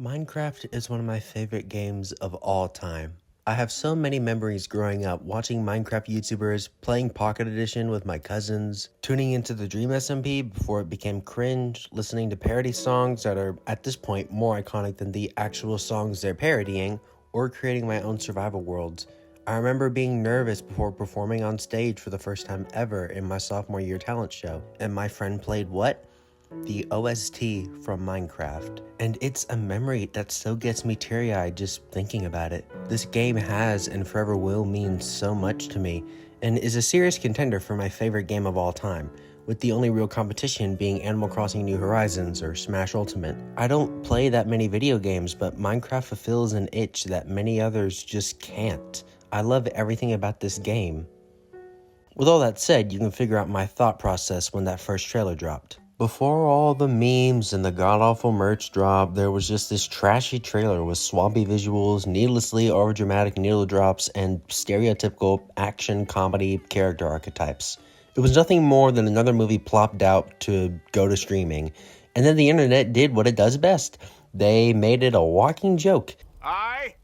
Minecraft is one of my favorite games of all time. I have so many memories growing up watching Minecraft YouTubers, playing Pocket Edition with my cousins, tuning into the Dream SMP before it became cringe, listening to parody songs that are at this point more iconic than the actual songs they're parodying, or creating my own survival worlds. I remember being nervous before performing on stage for the first time ever in my sophomore year talent show, and my friend played what? The OST from Minecraft, and it's a memory that still gets me teary-eyed just thinking about it. This game has and forever will mean so much to me, and is a serious contender for my favorite game of all time, with the only real competition being Animal Crossing New Horizons or Smash Ultimate. I don't play that many video games, but Minecraft fulfills an itch that many others just can't. I love everything about this game. With all that said, you can figure out my thought process when that first trailer dropped. Before all the memes and the god-awful merch drop, there was just this trashy trailer with swampy visuals, needlessly overdramatic needle drops, and stereotypical action comedy character archetypes. It was nothing more than another movie plopped out to go to streaming. And then the internet did what it does best. They made it a walking joke. I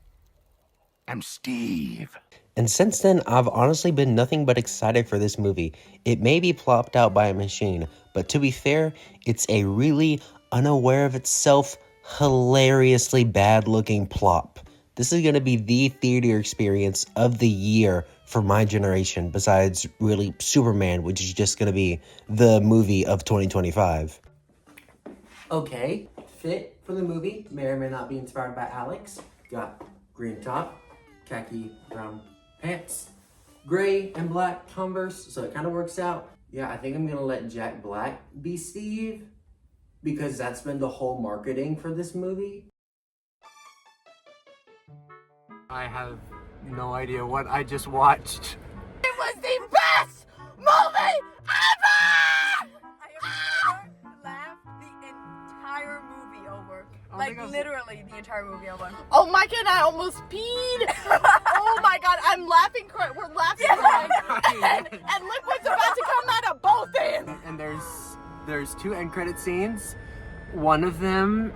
am Steve. And since then, I've honestly been nothing but excited for this movie. It may be plopped out by a machine, but to be fair, it's a really unaware of itself, hilariously bad-looking plop. This is going to be the theater experience of the year for my generation, besides really Superman, which is just going to be the movie of 2025. Okay, fit for the movie, may or may not be inspired by Alex. Got green top, khaki brown pants, gray and black Converse, so it kind of works out. Yeah, I think I'm gonna let Jack Black be Steve, because that's been the whole marketing for this movie. I have no idea what I just watched. It was the best movie ever! I have never laughed the entire movie over. Like, literally the entire movie over. Oh, Micah and I almost peed. Oh my god, I'm laughing. We're laughing. And liquid's about to come out of both ends. And there's two end credit scenes. One of them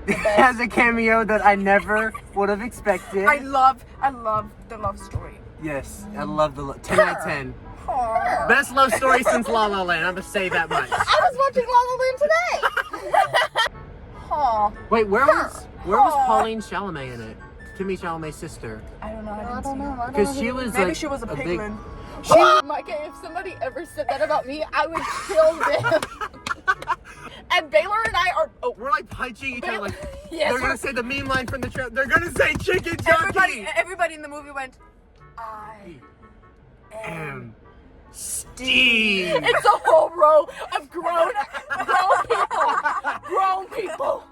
has a cameo that I never would have expected. I love the love story. Yes, I love the 10 out of 10. Best love story since La La Land. I'm gonna say that much. I was watching La La Land today. Aw. Wait, where was Pauline Chalamet in it? Timmy Chalamet's sister. I don't know. I don't know. Because she was Maybe like she was a big. pigman. Micah, if somebody ever said that about me, I would kill them. And Baylor and I are. Oh, We're like punching each other. Like yes, they're gonna say the meme line from the trailer. They're gonna say chicken jockey. Everybody in the movie went, I am Steve. It's a whole row of grown people.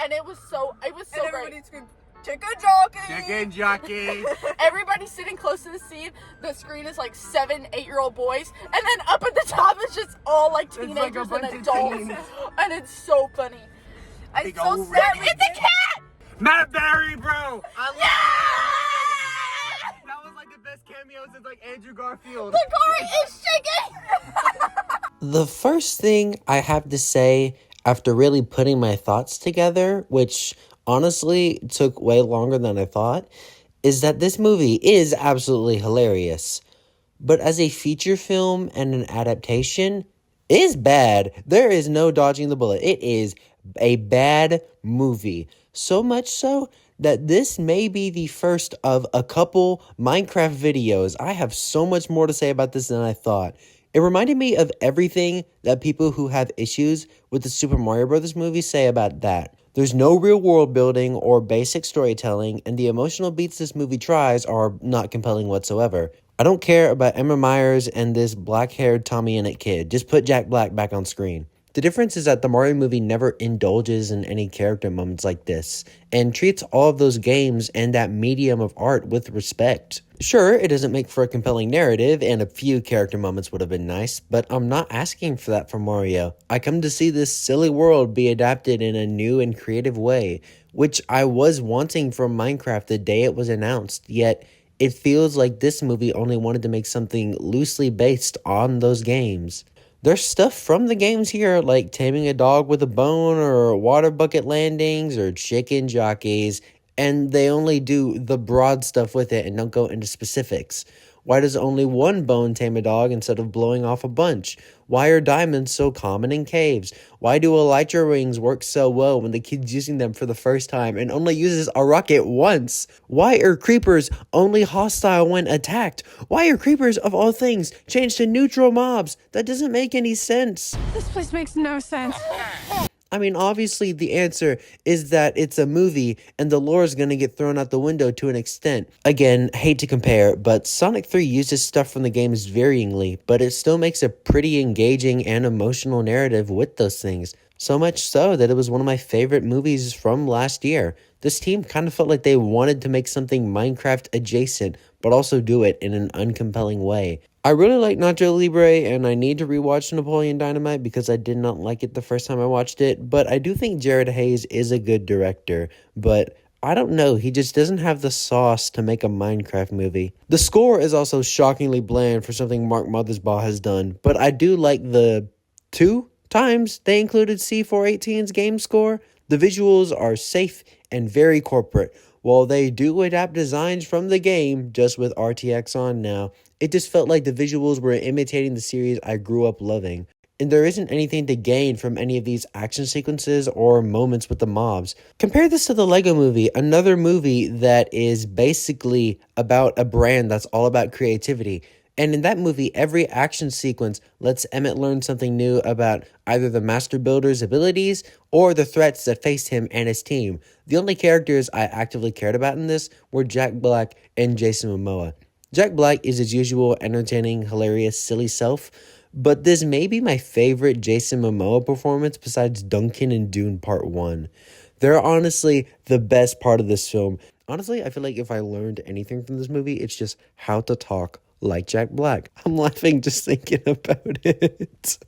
And it was so great. Everybody screamed, chicken jockey! Chicken jockey. Everybody sitting close to the scene, the screen is like 7-8-year-old boys, and then up at the top is just all like teenagers like and adults. And it's so funny. It's so old sad. red- It's a cat! Matt Berry, bro. I love Yeah! That was like the best cameo since like Andrew Garfield. The car is shaking! The first thing I have to say after really putting my thoughts together, which honestly took way longer than I thought, is that this movie is absolutely hilarious. But as a feature film and an adaptation, it is bad. There is no dodging the bullet. It is a bad movie. So much so that this may be the first of a couple Minecraft videos. I have so much more to say about this than I thought. It reminded me of everything that people who have issues with the Super Mario Bros. Movie say about that. There's no real world building or basic storytelling, and the emotional beats this movie tries are not compelling whatsoever. I don't care about Emma Myers and this black-haired Tommy Innit kid. Just put Jack Black back on screen. The difference is that the Mario movie never indulges in any character moments like this, and treats all of those games and that medium of art with respect. Sure, it doesn't make for a compelling narrative, and a few character moments would have been nice, but I'm not asking for that from Mario. I come to see this silly world be adapted in a new and creative way, which I was wanting from Minecraft the day it was announced, yet it feels like this movie only wanted to make something loosely based on those games. There's stuff from the games here, like taming a dog with a bone, or water bucket landings, or chicken jockeys, and they only do the broad stuff with it and don't go into specifics. Why does only one bone tame a dog instead of blowing off a bunch? Why are diamonds so common in caves? Why do elytra rings work so well when the kid's using them for the first time and only uses a rocket once? Why are creepers only hostile when attacked? Why are creepers, of all things, changed to neutral mobs? That doesn't make any sense. This place makes no sense. I mean, obviously, the answer is that it's a movie and the lore is going to get thrown out the window to an extent. Again, hate to compare, but Sonic 3 uses stuff from the games varyingly, but it still makes a pretty engaging and emotional narrative with those things. So much so that it was one of my favorite movies from last year. This team kind of felt like they wanted to make something Minecraft adjacent, but also do it in an uncompelling way. I really like Nacho Libre, and I need to rewatch Napoleon Dynamite because I did not like it the first time I watched it, but I do think Jared Hayes is a good director, but I don't know, he just doesn't have the sauce to make a Minecraft movie. The score is also shockingly bland for something Mark Mothersbaugh has done, but I do like the 2 times they included C418's game score. The visuals are safe and very corporate. While they do adapt designs from the game, just with RTX on now, it just felt like the visuals were imitating the series I grew up loving. And there isn't anything to gain from any of these action sequences or moments with the mobs. Compare this to the Lego Movie, another movie that is basically about a brand that's all about creativity. And in that movie, every action sequence lets Emmett learn something new about either the Master Builder's abilities or the threats that faced him and his team. The only characters I actively cared about in this were Jack Black and Jason Momoa. Jack Black is his usual entertaining, hilarious, silly self, but this may be my favorite Jason Momoa performance besides Duncan in Dune Part 1. They're honestly the best part of this film. Honestly, I feel like if I learned anything from this movie, it's just how to talk like Jack Black. I'm laughing just thinking about it.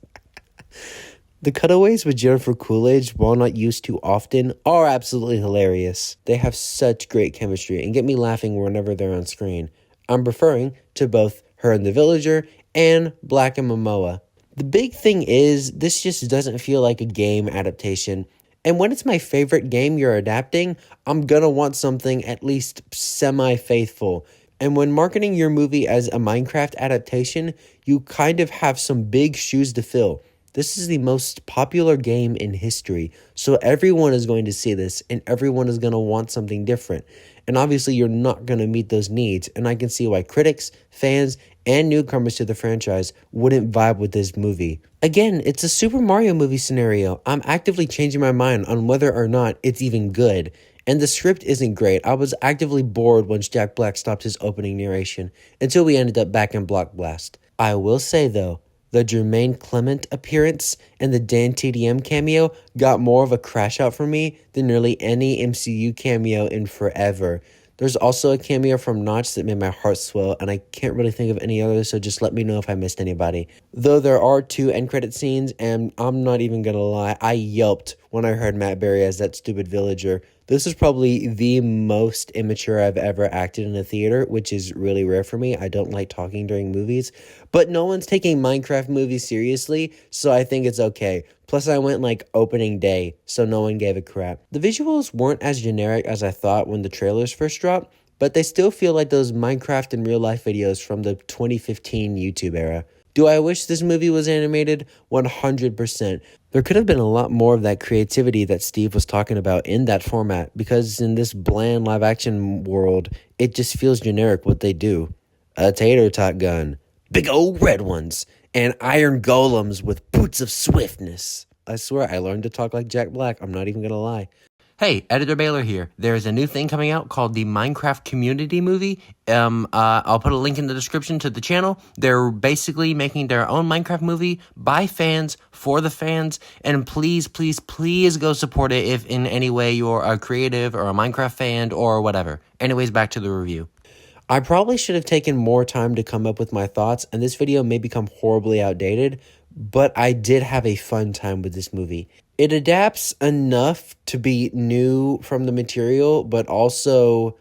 The cutaways with Jennifer Coolidge, while not used too often, are absolutely hilarious. They have such great chemistry and get me laughing whenever they're on screen. I'm referring to both her and the Villager and Black and Momoa. The big thing is, this just doesn't feel like a game adaptation. And when it's my favorite game you're adapting, I'm gonna want something at least semi-faithful. And when marketing your movie as a Minecraft adaptation, you kind of have some big shoes to fill. This is the most popular game in history, so everyone is going to see this, and everyone is going to want something different. And obviously, you're not going to meet those needs, and I can see why critics, fans, and newcomers to the franchise wouldn't vibe with this movie. Again, it's a Super Mario movie scenario. I'm actively changing my mind on whether or not it's even good. And the script isn't great. I was actively bored once Jack Black stopped his opening narration, until we ended up back in Block Blast. I will say, though, the Jermaine Clement appearance and the Dan TDM cameo got more of a crash out for me than nearly any MCU cameo in forever. There's also a cameo from Notch that made my heart swell, and I can't really think of any others, so just let me know if I missed anybody. Though there are 2 end credit scenes, and I'm not even gonna lie, I yelped when I heard Matt Berry as that stupid villager. This is probably the most immature I've ever acted in a theater, which is really rare for me. I don't like talking during movies, but no one's taking Minecraft movies seriously, so I think it's okay. Plus, I went like opening day, so no one gave a crap. The visuals weren't as generic as I thought when the trailers first dropped, but they still feel like those Minecraft in real life videos from the 2015 YouTube era. Do I wish this movie was animated? 100%. There could have been a lot more of that creativity that Steve was talking about in that format, because in this bland live action world, it just feels generic what they do. A tater tot gun, big old red ones, and iron golems with boots of swiftness. I swear I learned to talk like Jack Black, I'm not even gonna lie. Hey, Editor Baylor here. There's a new thing coming out called the Minecraft Community Movie. I'll put a link in the description to the channel. They're basically making their own Minecraft movie by fans, for the fans, and please, please, please go support it if in any way you're a creative or a Minecraft fan or whatever. Anyways, back to the review. I probably should have taken more time to come up with my thoughts, and this video may become horribly outdated, but I did have a fun time with this movie. It adapts enough to be new from the material, but also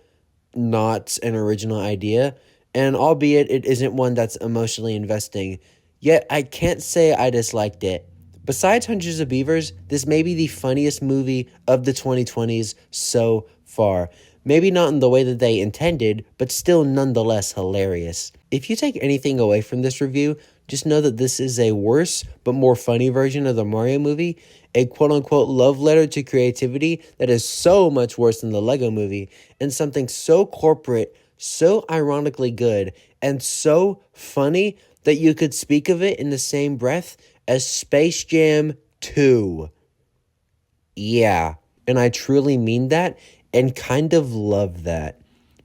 not an original idea. And albeit it isn't one that's emotionally investing, Yet I can't say I disliked it. Besides Hundreds of Beavers, this may be the funniest movie of the 2020s so far. Maybe not in the way that they intended, but still nonetheless hilarious. If you take anything away from this review, just know that this is a worse but more funny version of the Mario movie, a quote-unquote love letter to creativity that is so much worse than the Lego movie, and something so corporate, so ironically good, and so funny that you could speak of it in the same breath as Space Jam 2. Yeah, and I truly mean that and kind of love that.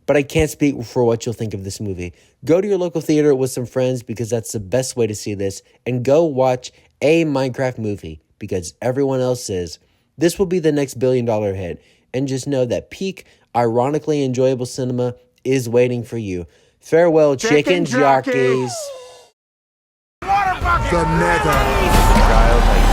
But I can't speak for what you'll think of this movie. Go to your local theater with some friends because that's the best way to see this, and go watch a Minecraft movie because everyone else is. This will be the next billion-dollar hit, and just know that peak, ironically enjoyable cinema is waiting for you. Farewell, chicken jockeys. Water bucket! The nether. Child,